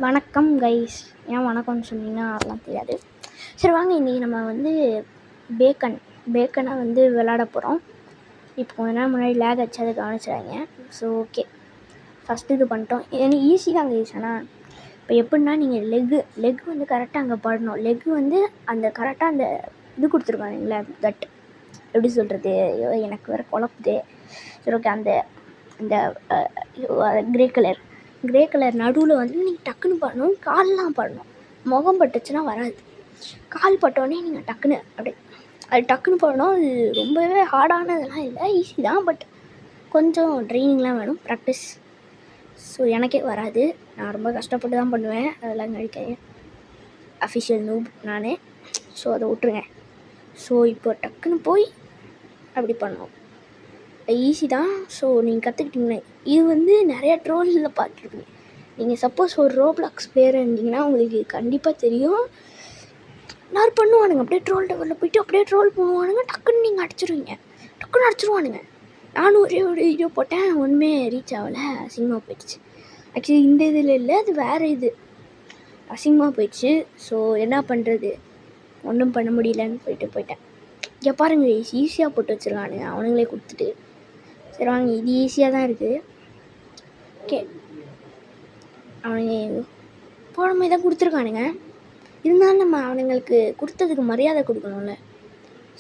வணக்கம் கைஸ். ஏன் வணக்கம்னு சொன்னீங்கன்னா அதெல்லாம் தெரியாது. சரி வாங்க, இன்றைக்கி நம்ம வந்து பேக்கனை வந்து விளாட போகிறோம். இப்போ கொஞ்ச நேரம் முன்னாடி லேக் ஆச்சு, அதை கவனிச்சிடாங்க. ஸோ ஓகே, ஃபஸ்ட்டு இது பண்ணிட்டோம். எனக்கு ஈஸி தான் கைஸ். ஆனால் இப்போ எப்படின்னா, நீங்கள் லெக் வந்து கரெக்டாக அங்கே படணும். லெக்கு வந்து அந்த கரெக்டாக அந்த இது கொடுத்துருக்காங்களே, தட் எப்படி சொல்கிறது, எனக்கு வேறு குழப்புது. சரி ஓகே, அந்த அந்த கிரே கலர் நடுவில் வந்து நீங்கள் டக்குன்னு பண்ணணும். கால்லாம் படணும். முகம் பட்டுச்சுன்னா வராது. கால் பட்டோடனே நீங்கள் டக்குன்னு அது டக்குன்னு பண்ணணும். அது ரொம்பவே ஹார்டானதெல்லாம் இல்லை, ஈஸி தான். பட் கொஞ்சம் ட்ரைனிங்லாம் வேணும், ப்ராக்டிஸ். ஸோ எனக்கே வராது, நான் ரொம்ப கஷ்டப்பட்டு தான் பண்ணுவேன். அதெல்லாம் நடிக்க அஃபிஷியல் நூப் நானே. ஸோ அதை விட்ருங்க. ஸோ இப்போ டக்குன்னு போய் அப்படி பண்ணணும், ஈஸி தான். ஸோ நீங்கள் கற்றுக்கிட்டிங்கன்னா இது வந்து நிறையா ட்ரோலில் பார்த்துருப்பீங்க. நீங்கள் சப்போஸ் ஒரு ரோப்ளாக்ஸ் பிளேயர் இருந்தீங்கன்னா உங்களுக்கு கண்டிப்பாக தெரியும். எல்லாரும் பண்ணுவானுங்க, அப்படியே ட்ரோல் டவரில் போய்ட்டு அப்படியே ட்ரோல் பண்ணுவானுங்க. டக்குன்னு நீங்கள் டக்குன்னு அடிச்சிருவானுங்க. நானும் ஒரே ஒரு வீடியோ போட்டேன், ஒன்றுமே ரீச் ஆகலை, அசிங்கமாக போயிடுச்சு. ஆக்சுவலி இந்த இதில் இல்லை, அது வேறு இது, அசிங்கமாக போயிடுச்சு. ஸோ என்ன பண்ணுறது, ஒன்றும் பண்ண முடியலன்னு போயிட்டேன். இங்கே பாருங்கள், ஈஸியாக போட்டு வச்சுருக்கானுங்க அவனுங்களே கொடுத்துட்டு. சரி வாங்க, இது ஈஸியாக தான் இருக்குது. ஓகே, அவனுங்க போன மாதிரி தான் கொடுத்துருக்கானுங்க. இருந்தாலும் நம்ம அவனுங்களுக்கு கொடுத்ததுக்கு மரியாதை கொடுக்கணும்ல.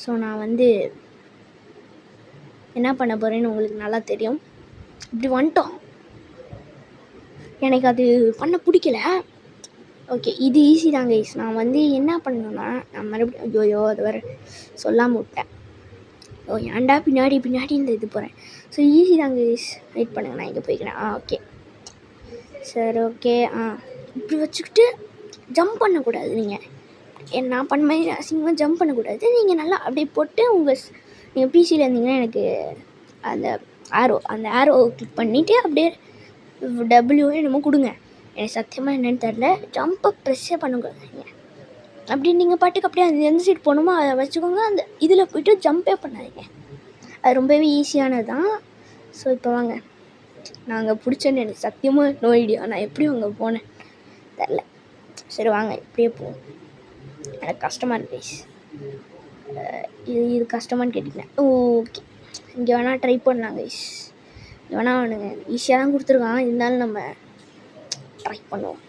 ஸோ நான் வந்து என்ன பண்ண போகிறேன்னு உங்களுக்கு நல்லா தெரியும். இப்படி வந்துட்டோம், எனக்கு அது பண்ண பிடிக்கல. ஓகே, இது ஈஸி தான் கைஸ். நான் வந்து என்ன பண்ணணுன்னா, நான் மறுபடியும் ஐயோ அது வேறு சொல்லாமல் விட்டேன். ஏன்டா பின்னாடி இந்த இது போகிறேன். ஸோ ஈஸி தான் கைஸ். வெயிட் பண்ணுங்க, நான் இங்கே போய்க்கிறேன். ஓகே சரி ஓகே. இப்படி வச்சுக்கிட்டு ஜம்ப் பண்ணக்கூடாது. நீங்கள் நான் பண்ண மாதிரி அசிங்கமாக ஜம்ப் பண்ணக்கூடாது. நீங்கள் நல்லா அப்படியே போட்டு நீங்கள் பிசியில் இருந்தீங்கன்னா எனக்கு அந்த ஆரோ கிளிக் பண்ணிவிட்டு அப்படியே டபிள்யூ என்னமோ கொடுங்க. எனக்கு சத்தியமாக என்னென்னு தெரில. ஜம்பை ப்ரெஸ்ஸே பண்ணக்கூடாது. அப்படி நீங்கள் பாட்டுக்கு அப்படியே அந்த எந்த சைடு போகணுமோ அதை வச்சுக்கோங்க. அந்த இதில் போய்ட்டு ஜம்பே பண்ணாதீங்க. அது ரொம்பவே ஈஸியானது தான். ஸோ இப்போ வாங்க, நான் அங்கே பிடிச்சேன்னு எனக்கு சத்தியமாக நோ ஐடியா. நான் எப்படி அங்கே போனேன் தெரில. சரி வாங்க, இப்படியே போவோம். எனக்கு கஷ்டமாக இருக்கு கைஸ். இது கஷ்டமானு கேட்டிங்களேன். ஓகே, இங்கே வேணால் ட்ரை பண்ணலாம் கைஸ். இங்கே வேணால் அவனுங்க ஈஸியாக தான் கொடுத்துருக்கான், இருந்தாலும் நம்ம ட்ரை பண்ணுவோம்.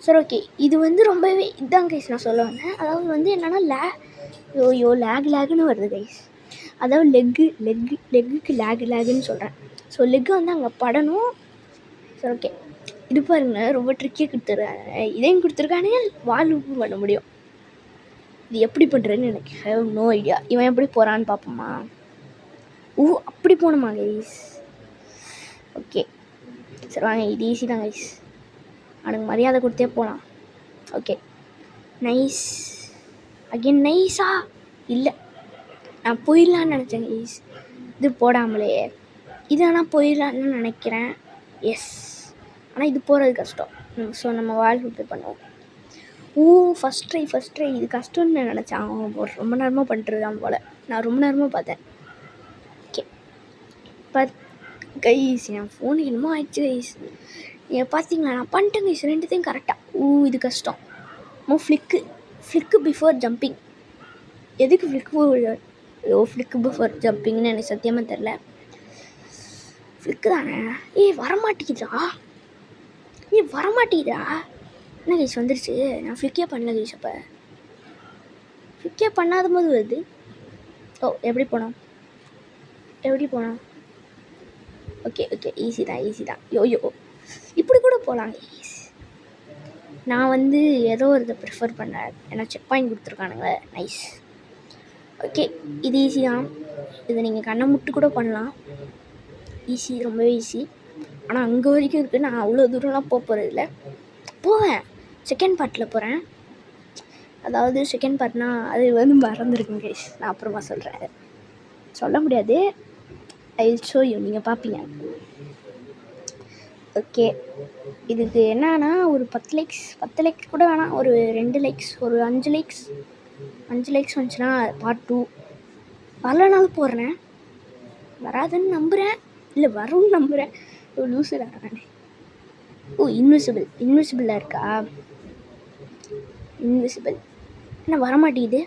சரி ஓகே, இது வந்து ரொம்பவே இதுதான் கைஸ் நான் சொல்ல வந்தேன். அதாவது வந்து என்னென்னா லேகுன்னு வருது கைஸ். அதாவது லெக்குக்கு லேகுன்னு சொல்கிறேன். ஸோ லெக்கு வந்து அங்கே படணும். சரி ஓகே, இது பாருங்க, ரொம்ப ட்ரிக்கியாக கொடுத்துருக்காங்க. இதையும் கொடுத்துருக்கானுங்க, வால் லூப்பும் பண்ண முடியும். இது எப்படி பண்ணுறதுன்னு எனக்கு ஹேவ் நோ ஐடியா. இவன் எப்படி போகிறான்னு பார்ப்போமா? அப்படி போகணுமா கைஸ்? ஓகே சரி வாங்க, இது ஈஸி தான் கைஸ். அவனுக்கு மரியாதை கொடுத்தே போகலாம். Okay nice. அகெயின் நைஸா இல்லை, நான் போயிடலான்னு நினச்சேன் கைஸ். இது போடாமலே இது ஆனால் போயிடலான்னு நினைக்கிறேன். எஸ், ஆனால் இது போகிறது கஷ்டம். ஸோ நம்ம வால் ஹூப்பே பண்ணுவோம். ஃபஸ்ட் ட்ரை இது கஷ்டம்னு நான் நினச்சேன். அவன் ரொம்ப நேரமாக பண்ணிட்டுருக்கான் போல். நான் ரொம்ப நேரமாக பார்த்தேன். ஓகே கைஸ், என் ஃபோன் என்னமோ ஆயிடுச்சு கைஸ். பார்த்தீங்களா, நான் பண்ணிட்டேன் கைஸ், ரெண்டுத்தையும் கரெக்டாக. இது கஷ்டம். ஃப்ளிக்கு பிஃபோர் ஜம்பிங். எதுக்கு ஃப்ளிக்கு பிஃபோர் ஜம்பிங்னு எனக்கு சத்தியமாக தெரில. ஃப்ளிக்கு தானே. வரமாட்டேங்குதா என்ன கைஸ் வந்துருச்சு. நான் ஃப்ளிக்கே பண்ணல கைஸ். அப்போ ஃப்ளிக்கே பண்ணாத போது வருது. எப்படி போனோம் ஓகே ஈஸி தான். யோ இப்படி கூட போகலாம் கைஸ். நான் வந்து ஏதோ ஒரு இதை ப்ரிஃபர் பண்ணேன், ஏன்னா செக் பாயிண்ட் கொடுத்துருக்கானுங்க. நைஸ். ஓகே, இது ஈஸி தான். இதை நீங்கள் கண்ணை முட்டு கூட பண்ணலாம். ஈஸி, ரொம்பவே ஈஸி. ஆனால் அங்கே வரைக்கும் இருக்குது. நான் அவ்வளோ தூரம்லாம் போகிறதில்ல. போவேன், செகண்ட் பார்ட்டில் போகிறேன். அதாவது செகண்ட் பார்ட்னா அது வந்து மறந்துருக்குங்க கைஸ். நான் அப்புறமா சொல்கிறேன், சொல்ல முடியாது. ஐ வில் ஷோ யூ, நீங்கள் பார்ப்பீங்க. ஓகே, இதுக்கு என்னன்னா ஒரு 10 லைக்ஸ் கூட வேணாம், ஒரு 2 லைக்ஸ், ஒரு 5 லைக்ஸ் வந்துச்சுன்னா பார்ட் 2. வரலனாலும் போடுறேன், வராதுன்னு நம்புகிறேன், இல்லை வரும்னு நம்புகிறேன். லூசுடா நானே. ஓ இன்விசிபிளாக இருக்கா? இன்விசிபிள் என்ன வரமாட்டேங்குது?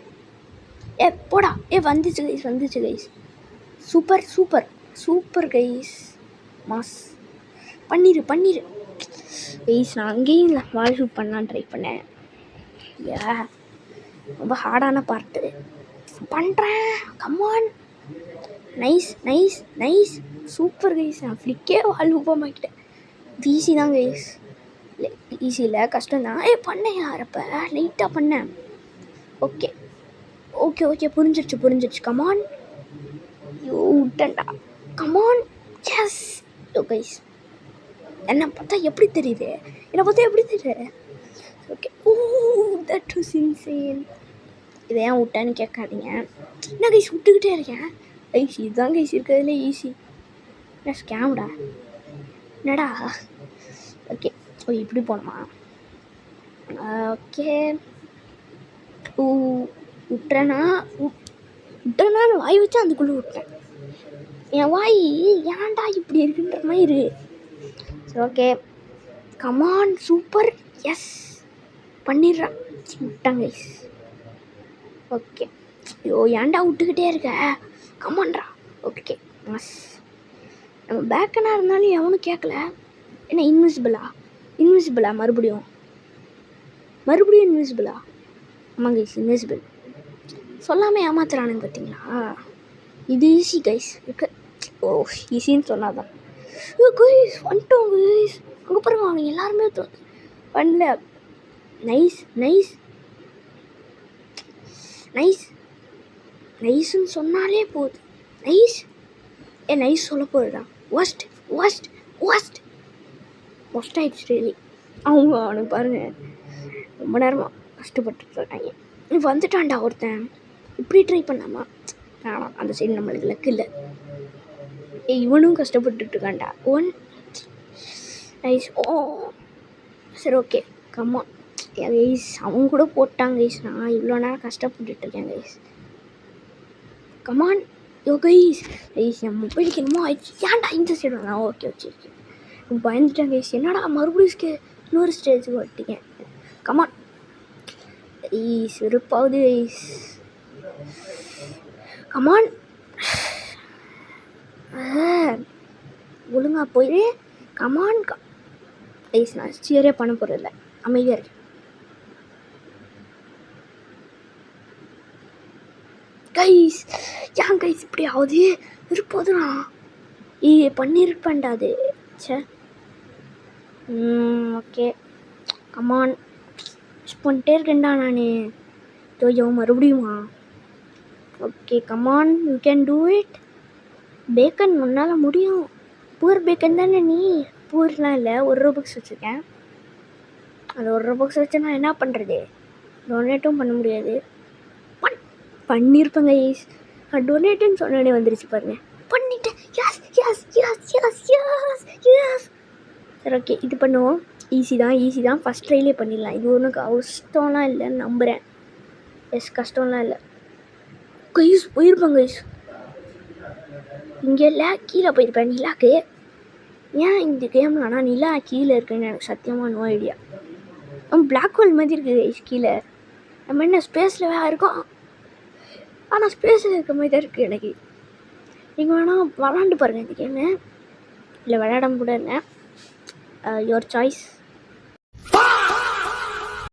போடா வந்துச்சு கைஸ். Super guys. மாஸ் பண்ணிரு கைஸ். நான் அங்கேயும் வால் ஷூட் பண்ணலான்னு ட்ரை பண்ணேன். ரொம்ப ஹார்டான பார்ட்டு பண்ணுறேன். கம்மான். Nice super guys. நான் ஃப்ளிக்கே வால் ஊப்பமாக்கிட்டேன். ஈஸி தான் கைஸ். ஈஸி இல்லை, கஷ்டம்தான். பண்ணேன் யாரப்போ லைட்டாக பண்ணேன். ஓகே புரிஞ்சிருச்சு. கமான். விட்டேன்டா. கமான். எஸ். கைஸ் என்னை பார்த்தா எப்படி தெரியுது? ஓகே. That was insane. இதை ஏன் விட்டான்னு கேட்காதீங்க. என்ன கைஸ் விட்டுக்கிட்டே இருக்கேன். கைஸ் இதுதான் கைஸ் இருக்கிறதுலே ஈஸி. என்ன ஸ்கேம்டா? என்னடா? ஓகே. இப்படி போனோமா? ஓகே. விட்டுறேன்னா வாய் வச்சு அதுக்குள்ளே விட்டேன். என் வாய் ஏன்டா இப்படி இருக்குன்ற மாதிரி இருக்கு. சரி ஓகே. கமான். சூப்பர். எஸ் பண்ணிடுறேன். விட்டாங்க கைஸ். ஓகே. ஏன்டா விட்டுக்கிட்டே இருக்க? கமான்டா. ஓகே மஸ். நம்ம பேக்கனாக இருந்தாலும் எவனும் கேட்கல. என்ன இன்விசிபிளா மறுபடியும் இன்விசிபிளா? ஆமாம் கைஸ் இன்விசிபிள். சொல்லாமல் ஏமாத்துறானுங்க பார்த்தீங்களா? இது ஈஸி கைஸ் இருக்கு. ஈஸின்னு சொன்னாதான். கைஸ் வந்துட்டோம் கைஸ். அங்கே பாருங்க அவனுங்க எல்லாருமே பண்ணல. நைஸ்ன்னு சொன்னாலே போகுது. நைஸ் சொல்ல போகுதுடா. ஒஸ்ட் ஆயிடுச்சு ரியலி. அவனுக்கு பாருங்க ரொம்ப நேரமாக கஷ்டப்பட்டுட்டு இருக்காங்க. வந்துட்டான்டா ஒருத்தன். இப்படி ட்ரை பண்ணாமா? ஆனால் அந்த சைடு நம்மளுக்கு லக்கு இல்லை. இவனும் கஷ்டப்பட்டுட்டு இருக்கான்டா. நைஸ். சரி ஓகே. Come on guys. அவங்க கூட போட்டாங்க கைஸ். நான் இவ்வளோ நேரம் கஷ்டப்பட்டுட்டு இருக்கேன் கைஸ். கமான். கைஸ் என் மொபைலுக்கு என்னமோ ஆயிடுச்சு. ஏன்டா இந்த சைடு வந்தான்? ஓகே பயந்துட்டேன் கைஸ். என்னடா மறுபடியும் இன்னொரு ஸ்டேஜுக்கு வந்துட்டீங்க. Come on guys. வெறுப்பாவது கைஸ். கமான். ஒழுங்கா போயிடு. Come on guys. நான் சியரே பண்ண போகிறதில்ல, அமைதியாக இருக்கேன். கைஸ் ஏன் கைஸ் இப்படி ஆகுது? இருப்போதுண்ணா பண்ணியிருப்பேன்டா அது. சே ஓகே. கமான். பண்ணிட்டே இருக்கேன்டா நான். மறுபடியுமா? Okay come on. You can do it. Bacon முன்னால் முடியும். பூர் பேக்கன் தானே நீ? பூர்லாம் இல்லை, ₹1 வச்சுருக்கேன். அது ₹1 வச்சு நான் என்ன பண்ணுறது? டொனேட்டும் பண்ண முடியாது. பண்ணியிருப்பேங்க கைஸ். நான் டொனேட்டுன்னு சொன்னே வந்துருச்சு பாருங்க. பண்ணிட்டேன். எஸ். சரி ஓகே. இது பண்ணுவோம். ஈஸி தான். ஃபஸ்ட் ட்ரைலே பண்ணிடலாம். இது ஒன்றும் கஷ்டம்லாம் இல்லைன்னு நம்புகிறேன். கஷ்டம்லாம் இல்லை கைஸ். போயிருப்பேன் கைஸ். இங்கே இல்லை, கீழே போயிருப்பேன் நிலாக்கு. ஏன் இந்த கேமில் ஆனால் நிலா கீழே இருக்குன்னு எனக்கு சத்தியமாக நோ ஐடியா. பிளாக் ஹோல் மாதிரி இருக்குது கைஸ் கீழே. நம்ம என்ன ஸ்பேஸில் இருக்கோம், ஆனால் ஸ்பேஸில் இருக்க மாதிரி தான் இருக்குது எனக்கு. நீங்கள் வேணால் விளாண்டு பாருங்கள் இந்த கேமு. இல்லை விளையாடாம கூட இல்லை. Your choice.